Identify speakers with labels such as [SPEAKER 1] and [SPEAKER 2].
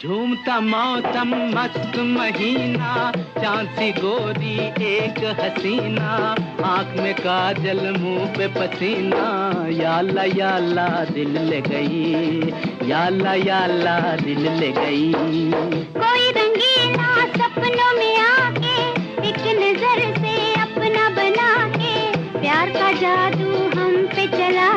[SPEAKER 1] झूमता मौसम मस्त महीना, चांद सी गोरी एक हसीना, आँख में काजल मुंह पे पसीना, या अल्लाह दिल ले गई, या अल्लाह दिल ले गई।
[SPEAKER 2] कोई रंगीला सपनों में आके एक नजर से अपना बना के, प्यार का जादू हम पे चला